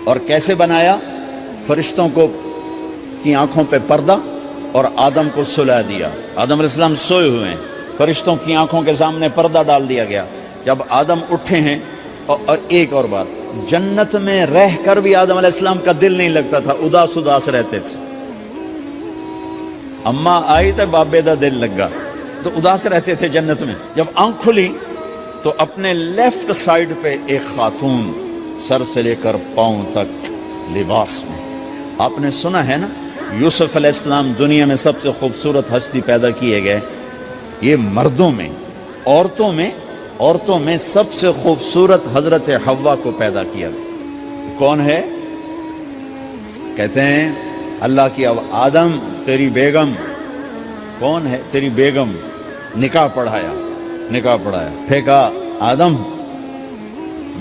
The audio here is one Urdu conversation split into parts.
اور کیسے بنایا؟ فرشتوں کو کی آنکھوں پہ پردہ اور آدم کو سلا دیا. آدم علیہ السلام سوئے ہوئے ہیں، فرشتوں کی آنکھوں کے سامنے پردہ ڈال دیا گیا. جب آدم اٹھے ہیں، اور ایک اور بات، جنت میں رہ کر بھی آدم علیہ السلام کا دل نہیں لگتا تھا، اداس اداس رہتے تھے. اماں آئی تو بابے دا دل لگا، تو اداس رہتے تھے جنت میں. جب آنکھ کھلی تو اپنے لیفٹ سائیڈ پہ ایک خاتون سر سے لے کر پاؤں تک لباس میں. آپ نے سنا ہے نا، یوسف علیہ السلام دنیا میں سب سے خوبصورت ہستی پیدا کیے گئے. یہ مردوں میں، عورتوں میں سب سے خوبصورت حضرت حوا کو پیدا کیا. کون ہے؟ کہتے ہیں اللہ کی آدم تیری بیگم. کون ہے تیری بیگم؟ نکاح پڑھایا. پھینکا آدم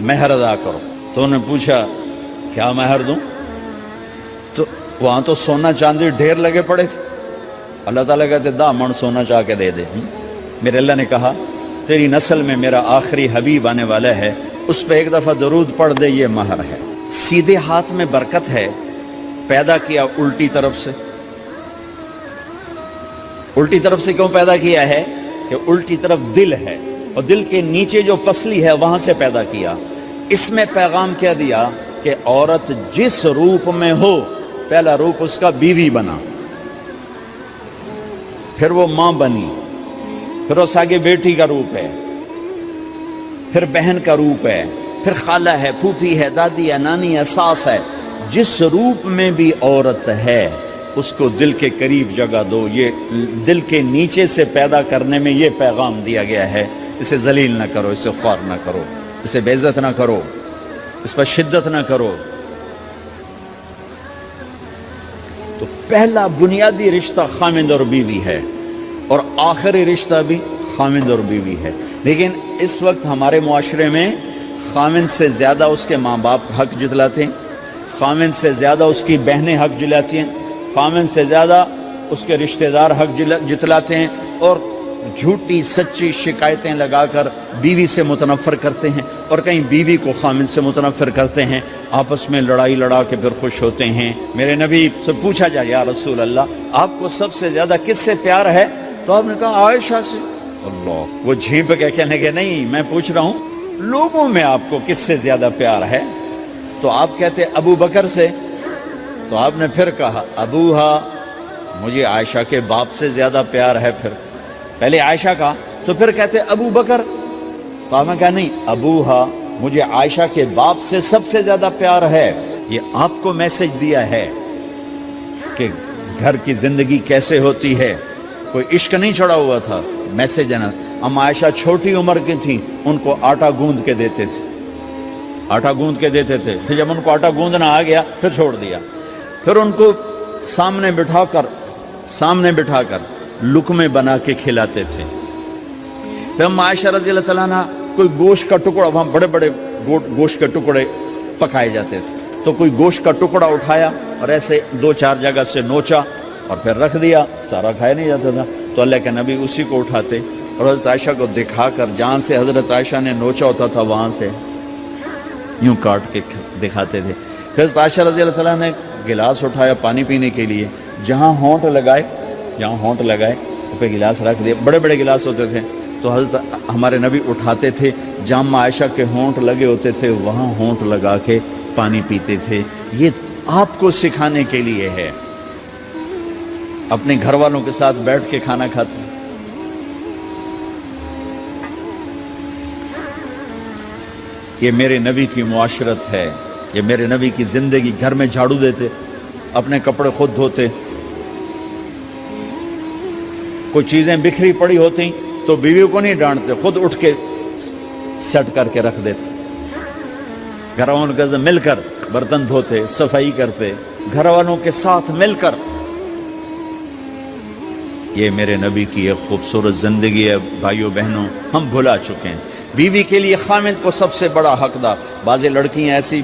مہر ادا کرو. تو انہوں نے پوچھا کیا مہر دوں؟ تو وہاں تو سونا چاندی ڈھیر لگے پڑے تھے. اللہ تعالیٰ کہتے دا من سونا چاہ کے دے دے. میرے اللہ نے کہا تیری نسل میں میرا آخری حبیب آنے والا ہے، اس پہ ایک دفعہ درود پڑھ دے، یہ مہر ہے. سیدھے ہاتھ میں برکت ہے. پیدا کیا الٹی طرف سے. الٹی طرف سے کیوں پیدا کیا ہے؟ کہ الٹی طرف دل ہے، اور دل کے نیچے جو پسلی ہے وہاں سے پیدا کیا. اس میں پیغام کیا دیا کہ عورت جس روپ میں ہو، پہلا روپ اس کا بیوی بنا، پھر وہ ماں بنی، پھر اس آگے بیٹی کا روپ ہے، پھر بہن کا روپ ہے، پھر خالہ ہے، پھوپھی ہے، دادی ہے، نانی ہے، ساس ہے. جس روپ میں بھی عورت ہے اس کو دل کے قریب جگہ دو. یہ دل کے نیچے سے پیدا کرنے میں یہ پیغام دیا گیا ہے. اسے ذلیل نہ کرو، اسے خوار نہ کرو، اسے بے عزت نہ کرو، اس پر شدت نہ کرو. تو پہلا بنیادی رشتہ خامند اور بیوی ہے، اور آخری رشتہ بھی خامند اور بیوی ہے. لیکن اس وقت ہمارے معاشرے میں خامند سے زیادہ اس کے ماں باپ حق جتلاتے ہیں، خامند سے زیادہ اس کی بہنیں حق جلاتی ہیں، خامند سے زیادہ اس کے رشتہ دار حق جتلاتے ہیں، اور جھوٹی سچی شکایتیں لگا کر بیوی سے متنفر کرتے ہیں، اور کہیں بیوی کو خامند سے متنفر کرتے ہیں. آپس میں لڑائی لڑا کے پھر خوش ہوتے ہیں. میرے نبی سے پوچھا جائے یا رسول اللہ آپ کو سب سے زیادہ کس سے پیار ہے؟ تو آپ نے کہا عائشہ سے. اللہ، وہ جھینپ کے کہنے کے نہیں، میں پوچھ رہا ہوں لوگوں میں آپ کو کس سے زیادہ پیار ہے؟ تو آپ کہتے ابو بکر سے. تو آپ نے پھر کہا ابوہا، مجھے عائشہ کے باپ سے زیادہ پیار ہے. پھر پہلے عائشہ کا، تو پھر کہتے ابو بکر. تو آپ نے کہا نہیں، ابوہا، مجھے عائشہ کے باپ سے سب سے زیادہ پیار ہے. یہ آپ کو میسج دیا ہے کہ گھر کی زندگی کیسے ہوتی ہے. کوئی عشق نہیں چڑھا ہوا تھا، میسج ہے نا. ہم عائشہ چھوٹی عمر کی تھیں، ان کو آٹا گوندھ کے دیتے تھے، پھر جب ان کو آٹا گوندھنا آ گیا پھر چھوڑ دیا. پھر ان کو سامنے بٹھا کر لقمے بنا کے کھلاتے تھے. پھر ہم عائشہ رضی اللہ تعالیٰ عنہ کوئی گوشت کا ٹکڑا، وہاں بڑے بڑے گوشت کے ٹکڑے پکائے جاتے تھے، تو کوئی گوشت کا ٹکڑا اٹھایا اور ایسے 2-4 جگہ سے نوچا اور پھر رکھ دیا. سارا کھایا نہیں جاتا تھا، تو اللہ کے نبی اسی کو اٹھاتے اور حضرت عائشہ کو دکھا کر جہاں سے حضرت عائشہ نے نوچا ہوتا تھا وہاں سے یوں کاٹ کے دکھاتے تھے. پھر حضرت عائشہ رضی اللہ تعالیٰ نے گلاس اٹھایا پانی پینے کے لیے، جہاں ہونٹ لگائے پہ گلاس رکھ دیا. بڑے بڑے گلاس ہوتے تھے، تو حضرت ہمارے نبی اٹھاتے تھے، جہاں عائشہ کے ہونٹ لگے ہوتے تھے وہاں ہونٹ لگا کے پانی پیتے تھے. یہ آپ کو سکھانے کے لیے ہے. اپنے گھر والوں کے ساتھ بیٹھ کے کھانا کھاتے. یہ میرے نبی کی معاشرت ہے، یہ میرے نبی کی زندگی. گھر میں جھاڑو دیتے، اپنے کپڑے خود دھوتے. کوئی چیزیں بکھری پڑی ہوتی تو بیوی کو نہیں ڈانٹتے، خود اٹھ کے سیٹ کر کے رکھ دیتے. گھر والوں کے ساتھ مل کر برتن دھوتے، صفائی کرتے، گھر والوں کے ساتھ مل کر. یہ میرے نبی کی ایک خوبصورت زندگی ہے. بھائیو بہنوں، ہم بھلا چکے ہیں. بیوی کے لیے خامد کو سب سے بڑا حقدار. بعض لڑکیاں ایسی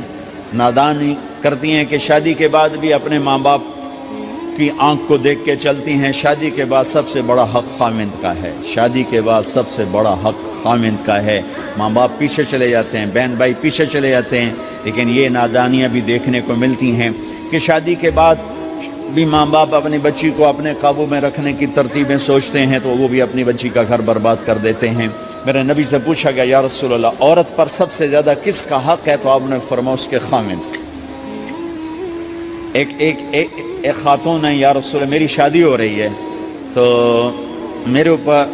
نادانی کرتی ہیں کہ شادی کے بعد بھی اپنے ماں باپ کی آنکھ کو دیکھ کے چلتی ہیں. شادی کے بعد سب سے بڑا حق خامد کا ہے. شادی کے بعد سب سے بڑا حق خامد کا ہے. ماں باپ پیچھے چلے جاتے ہیں، بہن بھائی پیچھے چلے جاتے ہیں. لیکن یہ نادانیاں بھی دیکھنے کو ملتی ہیں کہ شادی کے بعد بھی ماں باپ اپنی بچی کو اپنے قابو میں رکھنے کی ترتیبیں سوچتے ہیں تو وہ بھی اپنی بچی کا گھر برباد کر دیتے ہیں۔ میرے نبی سے پوچھا گیا یا رسول اللہ عورت پر سب سے زیادہ کس کا حق ہے؟ تو آپ نے فرمایا اس کے خامند۔ ایک خاتون ہے، یا رسول اللہ میری شادی ہو رہی ہے تو میرے اوپر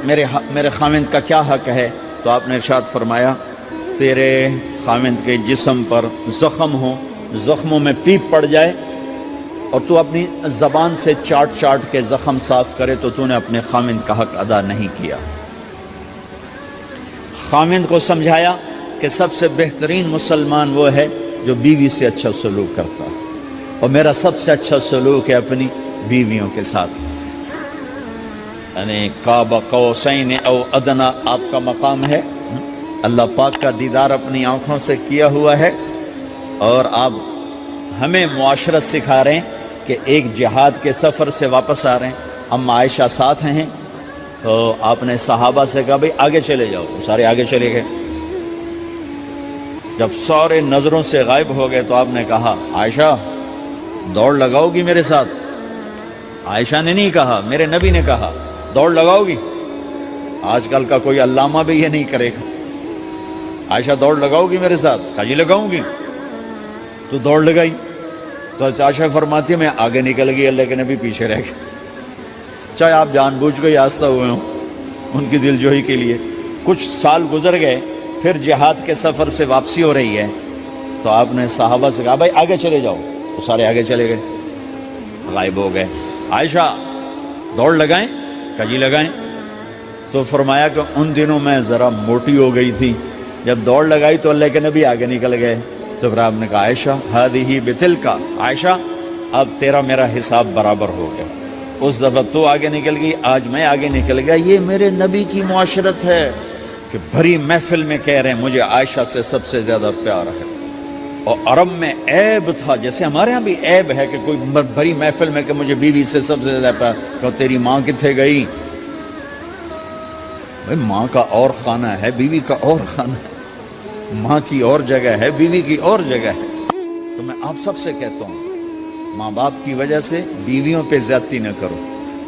میرے خامند کا کیا حق ہے؟ تو آپ نے ارشاد فرمایا تیرے خامند کے جسم پر زخم ہو، زخموں میں پیپ پڑ جائے اور تو اپنی زبان سے چاٹ کے زخم صاف کرے تو نے اپنے خامند کا حق ادا نہیں کیا۔ خامند کو سمجھایا کہ سب سے بہترین مسلمان وہ ہے جو بیوی سے اچھا سلوک کرتا ہے، اور میرا سب سے اچھا سلوک ہے اپنی بیویوں کے ساتھ، یعنی قاب قوسین او ادنا آپ کا مقام ہے، اللہ پاک کا دیدار اپنی آنکھوں سے کیا ہوا ہے، اور آپ ہمیں معاشرت سکھا رہے ہیں کہ ایک جہاد کے سفر سے واپس آ رہے ہیں، اما عائشہ ساتھ ہیں، تو آپ نے صحابہ سے کہا بھئی آگے چلے جاؤ، سارے آگے چلے گئے۔ جب سارے نظروں سے غائب ہو گئے تو آپ نے کہا عائشہ دوڑ لگاؤ گی میرے ساتھ؟ عائشہ نے نہیں کہا، میرے نبی نے کہا دوڑ لگاؤ گی؟ آج کل کا کوئی علامہ بھی یہ نہیں کرے گا۔ عائشہ دوڑ لگاؤ گی میرے ساتھ؟ کہا جی لگاؤں گی۔ تو دوڑ لگائی تو عائشہ فرماتی ہے میں آگے نکل گئی، اللہ کے نبی پیچھے رہ گئے، چاہے آپ جان بوجھ کے آستہ ہوئے ہوں ان کی دل جوئی کے لیے۔ کچھ سال گزر گئے، پھر جہاد کے سفر سے واپسی ہو رہی ہے تو آپ نے صحابہ سے کہا بھائی آگے چلے جاؤ، تو سارے آگے چلے گئے، غائب ہو گئے۔ عائشہ دوڑ لگائیں؟ کہا جی لگائیں۔ تو فرمایا کہ ان دنوں میں ذرا موٹی ہو گئی تھی، جب دوڑ لگائی تو اللہ کے نبی آگے نکل گئے، تو پھر آپ نے کہا عائشہ ہذہ بتلک، عائشہ اب تیرا میرا حساب برابر ہو گیا، اس دفعہ تو آگے نکل گئی، آج میں آگے نکل گیا۔ یہ میرے نبی کی معاشرت ہے کہ بھری محفل میں کہہ رہے ہیں مجھے عائشہ سے سب سے زیادہ پیار ہے، اور عرب میں عیب تھا، جیسے ہمارے ہاں بھی عیب ہے کہ کوئی بھری محفل میں کہ مجھے بیوی سے سب سے زیادہ پیار، کہ تیری ماں کتنے گئی؟ بھائی ماں کا اور خانہ ہے، بیوی کا اور خانہ ہے، ماں کی اور جگہ ہے، بیوی کی اور جگہ ہے۔ تو میں آپ سب سے کہتا ہوں ماں باپ کی وجہ سے بیویوں پہ زیادتی نہ کرو،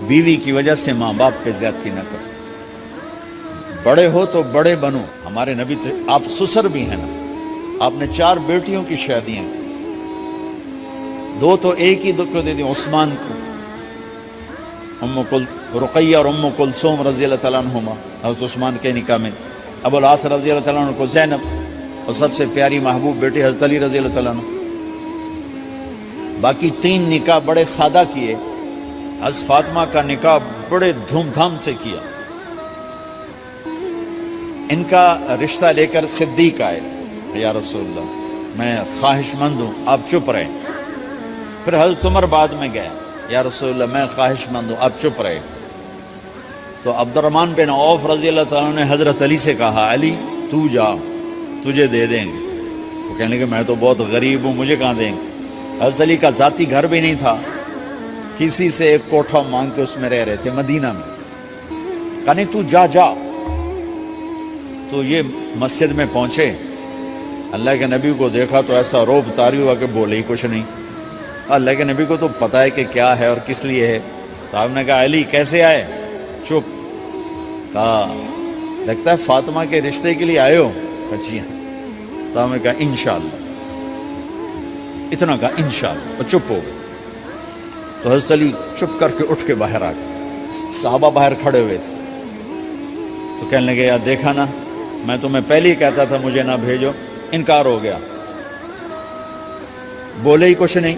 بیوی کی وجہ سے ماں باپ پہ زیادتی نہ کرو، بڑے ہو تو بڑے بنو۔ ہمارے نبی تھے، آپ سسر بھی ہیں نا، آپ نے 4 بیٹیوں کی شادیاں، 2 تو ایک ہی کو دے دی عثمان کو، رقیہ اور ام کلثوم رضی اللہ تعالیٰ عنہما، حضرت عثمان کے نکاح میں، ابو العاص رضی اللہ تعالیٰ عنہ کو زینب، اور سب سے پیاری محبوب بیٹی حضرت علی رضی اللہ تعالیٰ عنہ۔ باقی 3 نکاح بڑے سادہ کیے، حضرت فاطمہ کا نکاح بڑے دھوم دھام سے کیا۔ ان کا رشتہ لے کر صدیق آئے، یا رسول اللہ میں خواہش مند ہوں، آپ چپ رہے۔ پھر حضرت عمر بعد میں گئے، یا رسول اللہ میں خواہش مند ہوں، آپ چپ رہے۔ تو عبد الرحمن بن عوف رضی اللہ تعالیٰ نے حضرت علی سے کہا علی تو جا، تجھے دے دیں گے۔ وہ کہنے کہ میں تو بہت غریب ہوں، مجھے کہاں دیں گے؟ حضرت علی کا ذاتی گھر بھی نہیں تھا، کسی سے ایک کوٹھا مانگ کے اس میں رہ رہے تھے مدینہ میں۔ کہا نہیں تو جا جا۔ تو یہ مسجد میں پہنچے، اللہ کے نبی کو دیکھا تو ایسا روب طاری ہوا کہ بولے ہی کچھ نہیں۔ اللہ کے نبی کو تو پتہ ہے کہ کیا ہے اور کس لیے ہے۔ تو آپ نے کہا علی کیسے آئے؟ چپ۔ کہا لگتا ہے فاطمہ کے رشتے کے لیے آئے ہو؟ جی ہاں۔ تو ہم نے کہا انشاءاللہ، اتنا کہا انشاءاللہ، اور چپ ہو گئے۔ تو حضرت علی چپ کر کے اٹھ کے باہر آ گئے، صحابہ باہر کھڑے ہوئے تھے۔ تو کہنے لگے یار دیکھا نا، میں تمہیں پہلے ہی کہتا تھا مجھے نہ بھیجو، انکار ہو گیا، بولے ہی کچھ نہیں۔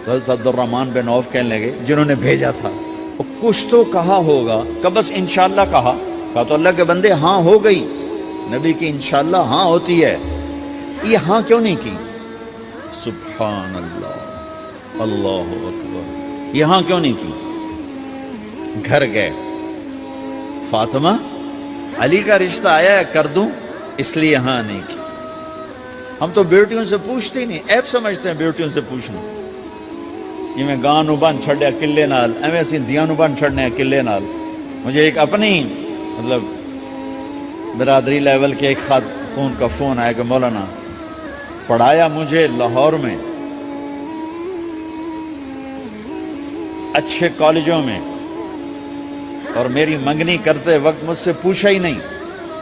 تو حضرت عبد الرحمن بن عوف کہنے لگے جنہوں نے بھیجا تھا کچھ تو کہا ہوگا، کہ بس انشاءاللہ کہا تو اللہ کے بندے ہاں ہو گئی، نبی کی انشاءاللہ ہاں ہوتی ہے، یہ ہاں کیوں نہیں کی؟ سبحان اللہ، اللہ اکبر، یہ ہاں کیوں نہیں کی؟ گھر گئے، فاطمہ علی کا رشتہ آیا ہے کر دوں، اس لیے ہاں نہیں کی۔ ہم تو بیٹیوں سے پوچھتے ہی نہیں، عیب سمجھتے ہیں بیٹیوں سے پوچھنا۔ یہ میں گاں نو بن چھڑیا قلعے نال، ایویں اسی دیاں نو بن چھڑنے قلعے نال۔ مجھے ایک اپنی مطلب برادری لیول کے ایک خاتون کا فون آیا کہ مولانا پڑھایا مجھے لاہور میں اچھے کالجوں میں، اور میری منگنی کرتے وقت مجھ سے پوچھا ہی نہیں،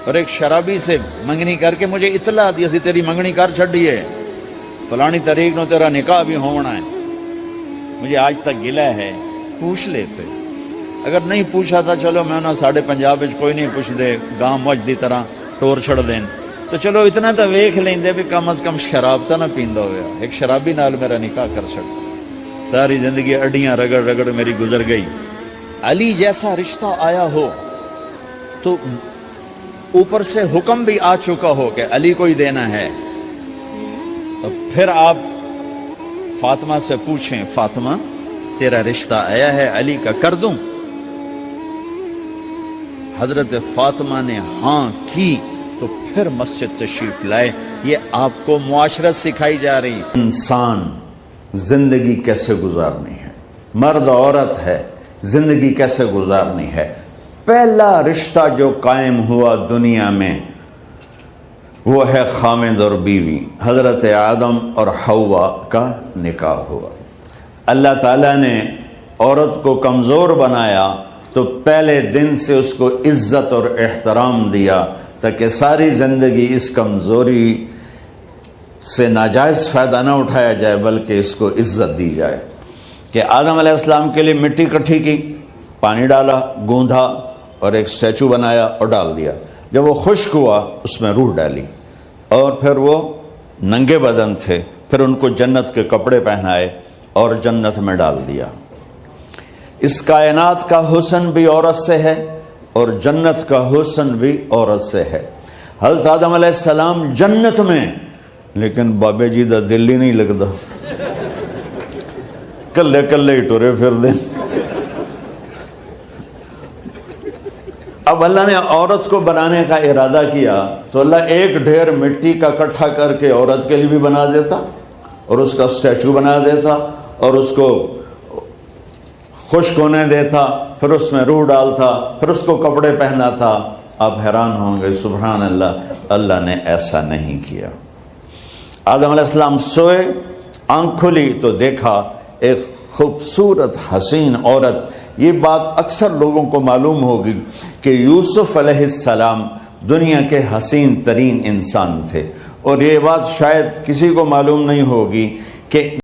اور ایک شرابی سے منگنی کر کے مجھے اطلاع دی سی تیری منگنی کر چھڑی ہے، فلانی تاریخ نو تیرا نکاح بھی ہونا ہے۔ مجھے آج تک گلہ ہے، پوچھ لیتے، اگر نہیں پوچھا تھا چلو میں نہ ساڑھے پنجاب کوئی نہیں پوچھ دے، گاں مجھ دی طرح ٹور چھڑ دین، تو چلو اتنا تو ویکھ لیندے بھی کم از کم شراب تو نہ پیندا ہویا۔ ایک شرابی نال میرا نکاح کر چھڑ، ساری زندگی اڈیاں رگڑ رگڑ میری گزر گئی۔ علی جیسا رشتہ آیا ہو تو اوپر سے حکم بھی آ چکا ہو کہ علی کو ہی دینا ہے، تو پھر آپ فاطمہ سے پوچھیں، فاطمہ تیرا رشتہ آیا ہے علی کا کر دوں؟ حضرت فاطمہ نے ہاں کی تو پھر مسجد تشریف لائے۔ یہ آپ کو معاشرت سکھائی جا رہی، انسان زندگی کیسے گزارنی ہے، مرد عورت ہے زندگی کیسے گزارنی ہے۔ پہلا رشتہ جو قائم ہوا دنیا میں وہ ہے خاوند اور بیوی، حضرت آدم اور حوا کا نکاح ہوا۔ اللہ تعالیٰ نے عورت کو کمزور بنایا تو پہلے دن سے اس کو عزت اور احترام دیا تاکہ ساری زندگی اس کمزوری سے ناجائز فائدہ نہ اٹھایا جائے بلکہ اس کو عزت دی جائے۔ کہ آدم علیہ السلام کے لیے مٹی کٹھی کی، پانی ڈالا، گوندھا اور ایک اسٹیچو بنایا اور ڈال دیا۔ جب وہ خشک ہوا اس میں روح ڈالی، اور پھر وہ ننگے بدن تھے، پھر ان کو جنت کے کپڑے پہنائے اور جنت میں ڈال دیا۔ اس کائنات کا حسن بھی عورت سے ہے اور جنت کا حسن بھی عورت سے ہے۔ حضرت آدم علیہ السلام جنت میں، لیکن بابے جی دا دل ہی نہیں لگتا، کلے کلے ہی ٹورے پھر دیں۔ اب اللہ نے عورت کو بنانے کا ارادہ کیا تو اللہ ایک ڈھیر مٹی کا اکٹھا کر کے عورت کے لیے بھی بنا دیتا اور اس کا اسٹیچو بنا دیتا اور اس کو خشک ہونے دیتا، پھر اس میں روح ڈالتا، پھر اس کو کپڑے پہناتا۔ آپ حیران ہوں گے سبحان اللہ، اللہ نے ایسا نہیں کیا۔ آدم علیہ السلام سوئے، آنکھ کھلی تو دیکھا ایک خوبصورت حسین عورت۔ یہ بات اکثر لوگوں کو معلوم ہوگی کہ یوسف علیہ السلام دنیا کے حسین ترین انسان تھے، اور یہ بات شاید کسی کو معلوم نہیں ہوگی کہ